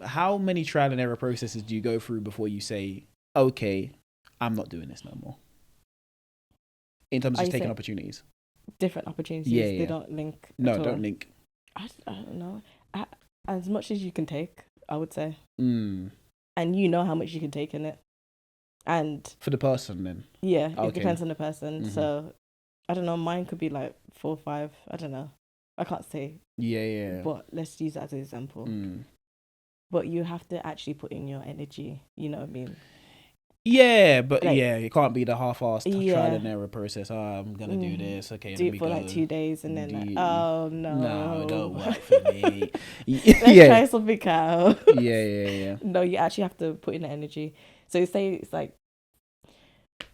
how many trial and error processes do you go through before you say, okay, I'm not doing this no more? In terms of just taking opportunities. Different opportunities. Yeah. They don't link. No, don't link. I don't know. As much as you can take, I would say. Mm. And you know how much you can take in it. And for the person then? Yeah, it depends on the person. Mm-hmm. So I don't know, mine could be like 4 or 5. I don't know. I can't say. Yeah. But let's use that as an example. But you have to actually put in your energy, you know what I mean? Yeah, but like, it can't be the half-assed trial and error process. Oh, I'm gonna do this. Okay, do it for like 2 days and then like, oh no, it don't work for me. Let's try something out. Yeah. No, you actually have to put in the energy. So say it's like,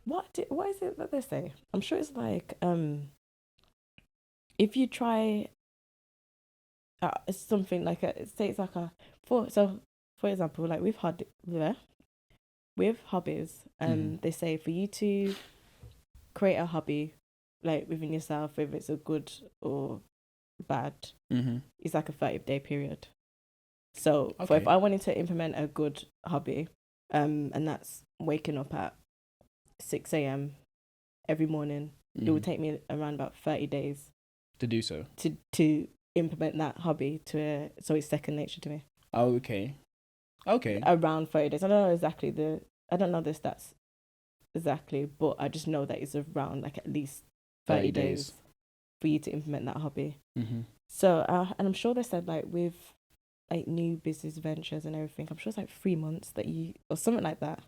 what is it that they say? I'm sure it's like, if you try something like say it's like for example, like with hobbies, they say for you to create a hobby like within yourself, if it's a good or bad, it's like a 30-day period. So for if I wanted to implement a good hobby, and that's waking up at 6 a.m. every morning, it would take me around about 30 days to do so, to implement that hobby so it's second nature to me. Okay. Around 30 days. I don't know the stats exactly, but I just know that it's around like at least 30 days for you to implement that hobby. So and I'm sure they said like with like new business ventures and everything, I'm sure it's like 3 months that you, or something like that.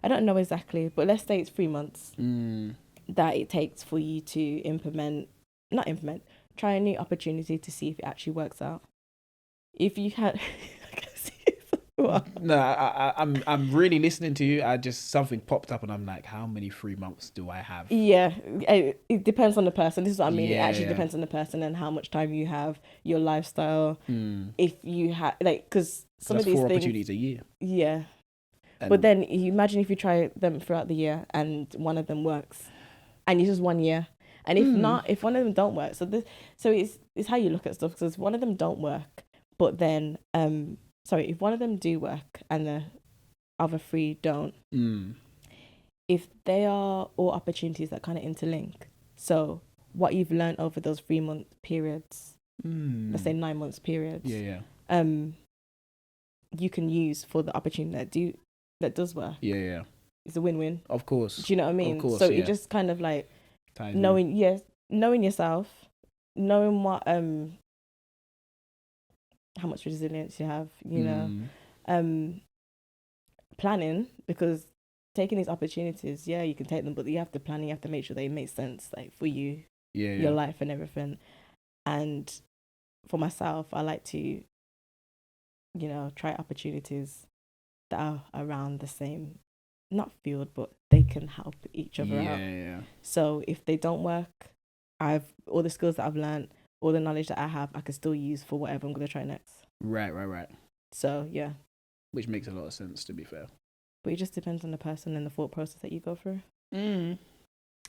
I don't know exactly, but let's say it's 3 months that it takes for you to try a new opportunity to see if it actually works out. If you had No, I'm really listening to you. Something popped up and I'm like, how many 3 months do I have? Yeah, it depends on the person. This is what I mean. It actually depends on the person and how much time you have, your lifestyle. If you have because some of these 4 things, opportunities a year. Yeah, but then you imagine if you try them throughout the year and one of them works, and it's just 1 year. And if not, if one of them don't work, so it's how you look at stuff. Because one of them don't work, but then if one of them do work and the other 3 don't, if they are all opportunities that kind of interlink, so what you've learned over those 3-month periods, let's say 9 months periods, you can use for the opportunity that does work. Yeah. It's a win-win. Of course. Do you know what I mean? Of course, so it just kind of like knowing yourself, knowing what how much resilience you have, you know, planning, because taking these opportunities, you can take them, but you have to plan. You have to make sure they make sense, like for you, your life and everything. And for myself, I like to, you know, try opportunities that are around the same, not field, but they can help each other out. Yeah. So if they don't work, I've all the skills that I've learned, all the knowledge that I have, I can still use for whatever I'm going to try next. Right. So, yeah. Which makes a lot of sense, to be fair. But it just depends on the person and the thought process that you go through. And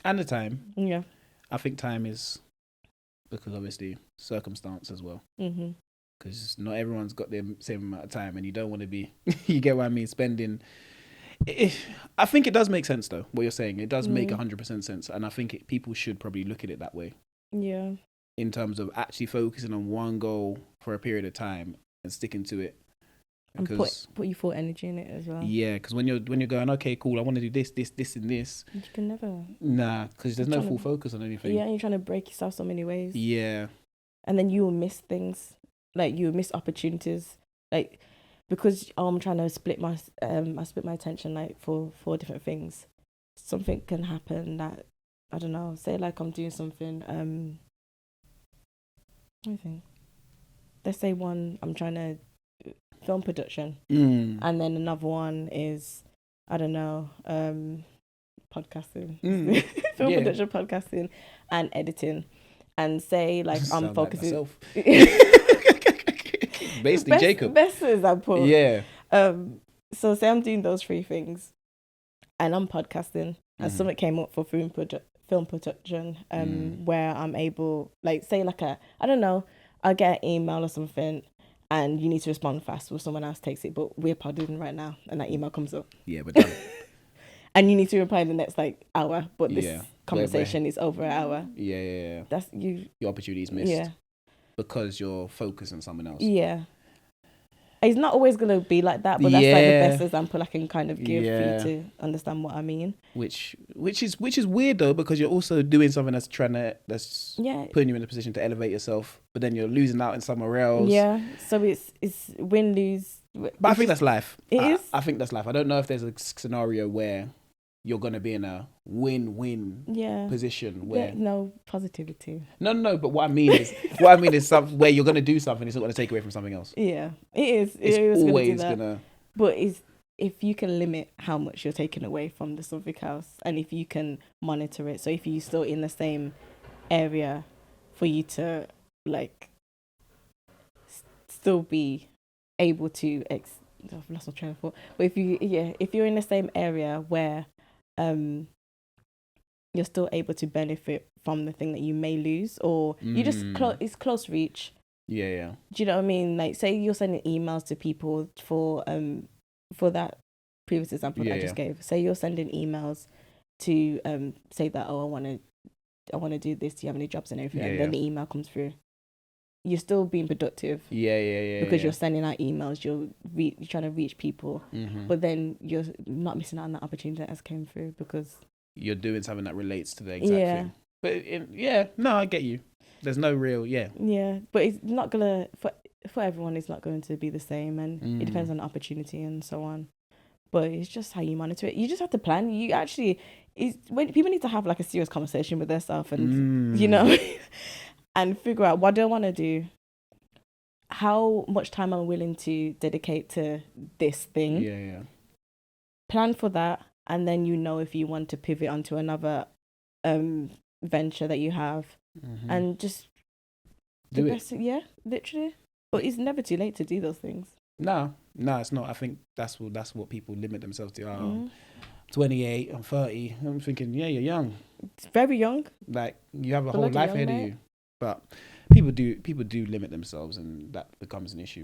the time. Yeah. I think time is, because obviously circumstance as well. Because not everyone's got the same amount of time, and you don't want to be, you get what I mean, spending. I think it does make sense, though, what you're saying. It does make 100% sense. And I think people should probably look at it that way. Yeah. In terms of actually focusing on one goal for a period of time and sticking to it. Because, and put your full energy in it as well. Yeah, because when you're going, okay, cool, I want to do this, and this. You can never. Nah, because there's no full focus on anything. Yeah, and you're trying to break yourself so many ways. Yeah. And then you will miss things. Like, you will miss opportunities. Like, because I'm trying to split my attention, like, for 4 different things. Something can happen that, I don't know, say, like, I'm doing something, I think. Let's say one, I'm trying to film production, and then another one is, I don't know, podcasting, film production, podcasting, and editing. And say like I'm focusing. Like basically, Jacob. Best example. Yeah. So say I'm doing those 3 things, and I'm podcasting, and something came up for film production, where I'm able, like, say like I don't know, I'll get an email or something. and you need to respond fast before someone else takes it, but we're podding right now and that email comes up. Yeah, we're done. And you need to reply in the next like hour, but this Yeah. conversation is over an hour. Yeah. That's you. Your opportunity is missed. Yeah. Because you're focused on someone else. Yeah. It's not always going to be like that, but that's like the best example I can kind of give for you to understand what I mean. Which is weird though, because you're also doing something that's putting you in a position to elevate yourself, but then you're losing out in somewhere else. Yeah. So it's win-lose. But I think that's life. It is. I think that's life. I don't know if there's a scenario where you're going to be in a win-win position where no positivity. No. But what I mean is something where you're going to do something. It's not going to take away from something else. Yeah, it is. It's always gonna. But if you can limit how much you're taking away from the something else, and if you can monitor it, so if you're still in the same area, for you to like still be able to I've lost my train of thought. But if you're in the same area where you're still able to benefit from the thing that you may lose, or you just it's close reach. Yeah. Do you know what I mean? Like, say you're sending emails to people for that previous example that I just gave. Say you're sending emails to say that I want to do this. Do you have any jobs and everything? And then the email comes through. You're still being productive. Yeah. Because you're sending out emails, you're trying to reach people, but then you're not missing out on that opportunity that has came through because you're doing something that relates to the exact thing. But no, I get you. There's no real but it's not gonna for everyone. It's not going to be the same, and it depends on the opportunity and so on. But it's just how you monitor it. You just have to plan. You actually when people need to have like a serious conversation with themselves and and figure out what do I want to do, how much time I'm willing to dedicate to this thing. Yeah. Plan for that, and then if you want to pivot onto another venture that you have, and just do it. Yeah, literally. But it's never too late to do those things. No, it's not. I think that's what people limit themselves to. 28, I'm 30. I'm thinking, you're young. It's very young. Like you have a whole life ahead of you. But people do limit themselves, and that becomes an issue.